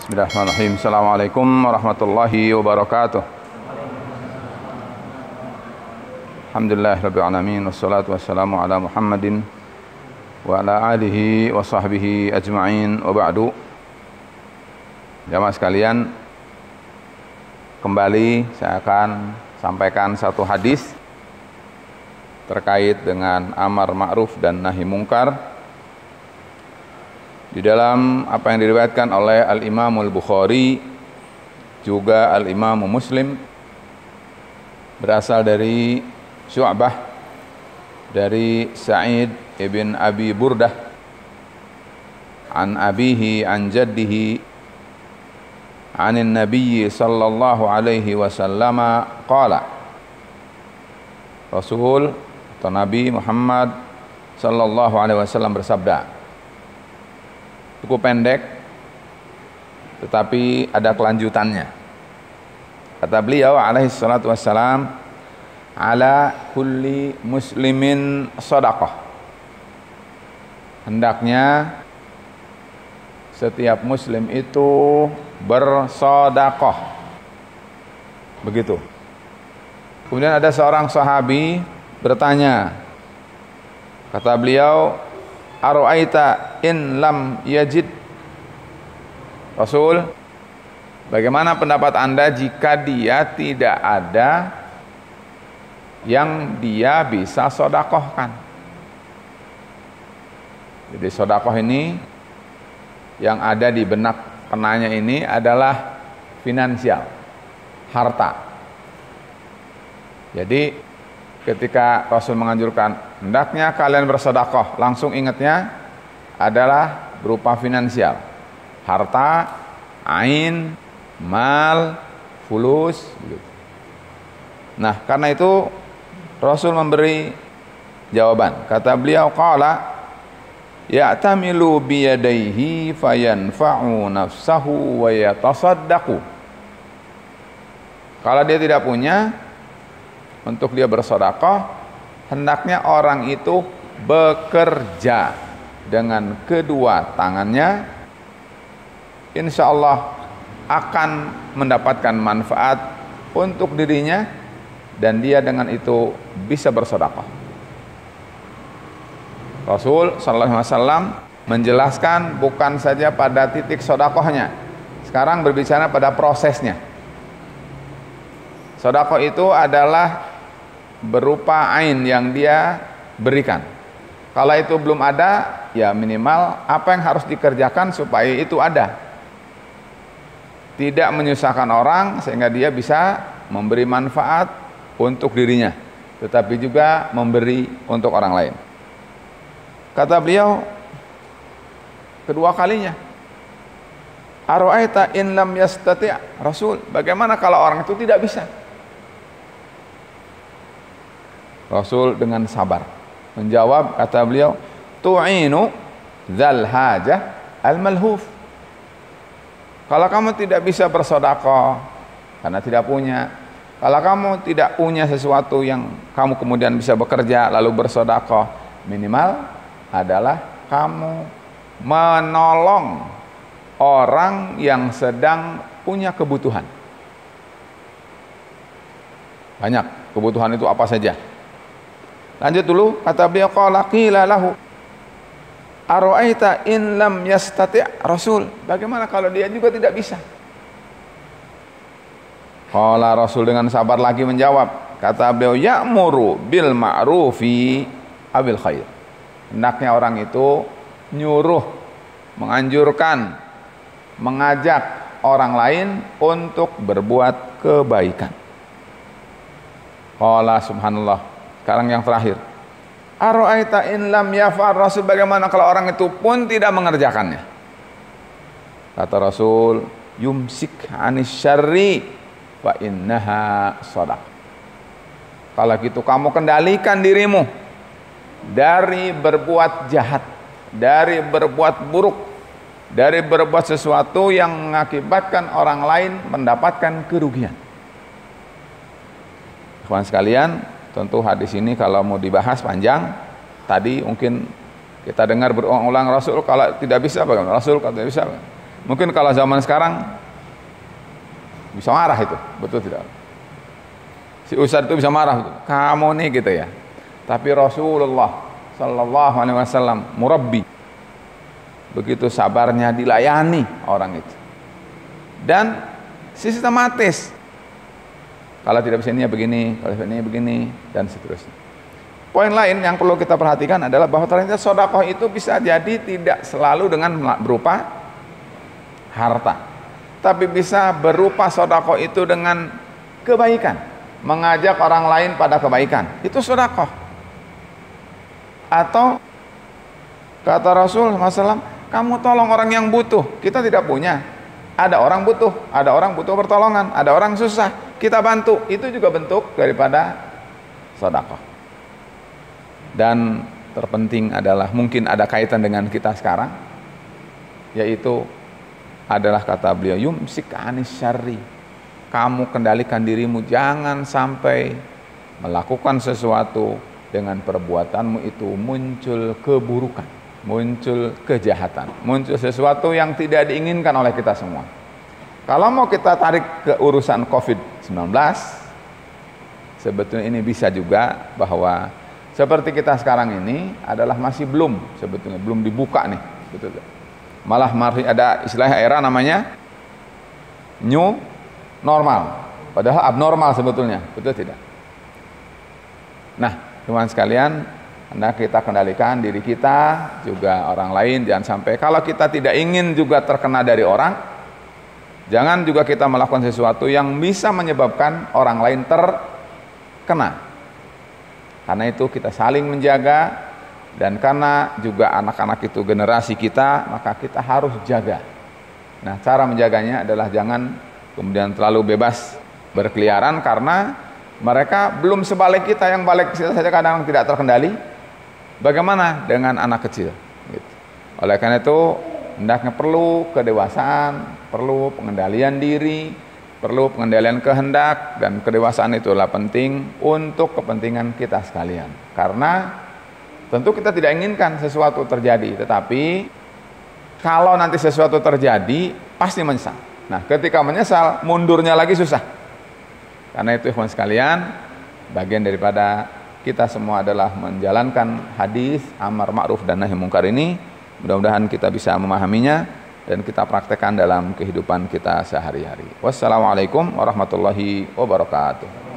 Bismillahirrahmanirrahim. Assalamualaikum warahmatullahi wabarakatuh. Alhamdulillahirabbil alamin wassalatu wassalamu ala Muhammadin wa ala alihi wa sahbihi ajma'in wa ba'du. Jamaah sekalian, kembali saya akan sampaikan satu hadis terkait dengan amar ma'ruf dan nahi mungkar di dalam apa yang diriwayatkan oleh Al-Imamul Bukhari juga Al-Imam Muslim, berasal dari Syu'bah dari Sa'id ibn Abi Burdah an abihi an jaddihi anin nabiyyi sallallahu alaihi wasallam qala, Rasul atau Nabi Muhammad sallallahu alaihi wasallam bersabda. Cukup pendek, tetapi ada kelanjutannya. Kata beliau alaihi salatu wassalam, ala kulli muslimin shadaqah. Hendaknya setiap muslim itu bersedekah. Begitu. Kemudian ada seorang sahabi bertanya. Kata beliau, Aro'aita in lam yajid. Rasul, bagaimana pendapat Anda jika dia tidak ada yang dia bisa sodakohkan? Jadi sodakoh ini yang ada di benak penanya ini adalah finansial, harta. Jadi ketika Rasul menganjurkan hendaknya kalian bersedekah, langsung ingatnya adalah berupa finansial, harta, ain, mal, fulus. Nah, karena itu Rasul memberi jawaban. Kata beliau, qala ya'tamilu biyadaihi fayanfa'u nafsahu wa yatasaddaqu. Kalau dia tidak punya untuk dia bersedekah, hendaknya orang itu bekerja dengan kedua tangannya, insya Allah akan mendapatkan manfaat untuk dirinya dan dia dengan itu bisa bersedekah. Rasul sallallahu alaihi wasallam menjelaskan bukan saja pada titik sedekahnya, sekarang berbicara pada prosesnya. Sedekah itu adalah berupa ain yang dia berikan. Kalau itu belum ada, ya minimal apa yang harus dikerjakan supaya itu ada. Tidak menyusahkan orang sehingga dia bisa memberi manfaat untuk dirinya, tetapi juga memberi untuk orang lain. Kata beliau kedua kalinya, Aro'aita in lam yastati'. Rasul, bagaimana kalau orang itu tidak bisa? Rasul dengan sabar menjawab, kata beliau, tu'inu dzal hajah al malhuf. Kalau kamu tidak bisa bersedekah karena tidak punya, kalau kamu tidak punya sesuatu yang kamu kemudian bisa bekerja lalu bersedekah, minimal adalah kamu menolong orang yang sedang punya kebutuhan. Banyak kebutuhan itu apa saja? Lanjut dulu, kata beliau, qala qila lahu aro'aita in lam yastati'. Rasul, bagaimana kalau dia juga tidak bisa? Qala, Rasul dengan sabar lagi menjawab, kata beliau, ya'muru bil ma'rufi abil khair. Hendaknya orang itu nyuruh, menganjurkan, mengajak orang lain untuk berbuat kebaikan. Qala, subhanallah. Sekarang yang terakhir, aro'aita in lam yaf'al. Rasul, bagaimana kalau orang itu pun tidak mengerjakannya? Kata Rasul, yumsik anis syarri wa innaha shadaqah. Kalau gitu kamu kendalikan dirimu dari berbuat jahat, dari berbuat buruk, dari berbuat sesuatu yang mengakibatkan orang lain mendapatkan kerugian. Kawan sekalian, tentu hadis ini kalau mau dibahas panjang. Tadi mungkin kita dengar berulang-ulang, Rasul kalau tidak bisa bagaimana? Rasul kalau tidak bisa bagaimana? Mungkin kalau zaman sekarang bisa marah itu, betul tidak? Si ustadz itu bisa marah, betul. Kamu nih gitu ya. Tapi Rasulullah Sallallahu Alaihi Wasallam murabbi, begitu sabarnya dilayani orang itu, dan sistematis. Kalau tidak bisa ini ya begini, kalau bisa ini begini, dan seterusnya. Poin lain yang perlu kita perhatikan adalah bahwa ternyata sedekah itu bisa jadi tidak selalu dengan berupa harta, tapi bisa berupa sedekah itu dengan kebaikan, mengajak orang lain pada kebaikan, itu sedekah. Atau kata Rasul SAW, kamu tolong orang yang butuh, kita tidak punya, ada orang butuh pertolongan, ada orang susah, kita bantu, itu juga bentuk daripada sedekah. Dan terpenting adalah mungkin ada kaitan dengan kita sekarang, yaitu adalah kata beliau, yumsik anis syarri, kamu kendalikan dirimu, jangan sampai melakukan sesuatu dengan perbuatanmu itu muncul keburukan, muncul kejahatan, muncul sesuatu yang tidak diinginkan oleh kita semua. Kalau mau kita tarik ke urusan COVID-19, sebetulnya ini bisa juga bahwa seperti kita sekarang ini adalah masih sebetulnya belum dibuka nih, betul. Malah masih ada istilah era namanya new normal, padahal abnormal sebetulnya, betul tidak? Nah, teman sekalian, hendak kita kendalikan diri kita, juga orang lain, jangan sampai kalau kita tidak ingin juga terkena dari orang, jangan juga kita melakukan sesuatu yang bisa menyebabkan orang lain terkena. Karena itu kita saling menjaga, dan karena juga anak-anak itu generasi kita, maka kita harus jaga. Nah, cara menjaganya adalah jangan kemudian terlalu bebas berkeliaran, karena mereka belum sebalik kita, yang balik kita saja kadang tidak terkendali. Bagaimana dengan anak kecil? Gitu. Oleh karena itu, hendaknya perlu kedewasaan, perlu pengendalian diri, perlu pengendalian kehendak, dan kedewasaan itulah penting untuk kepentingan kita sekalian. Karena tentu kita tidak inginkan sesuatu terjadi, tetapi kalau nanti sesuatu terjadi pasti menyesal. Nah, ketika menyesal, mundurnya lagi susah. Karena itu ikhwan sekalian, bagian daripada kita semua adalah menjalankan hadis amar ma'ruf dan nahi mungkar ini. Mudah-mudahan kita bisa memahaminya dan kita praktekkan dalam kehidupan kita sehari-hari. Wassalamualaikum warahmatullahi wabarakatuh.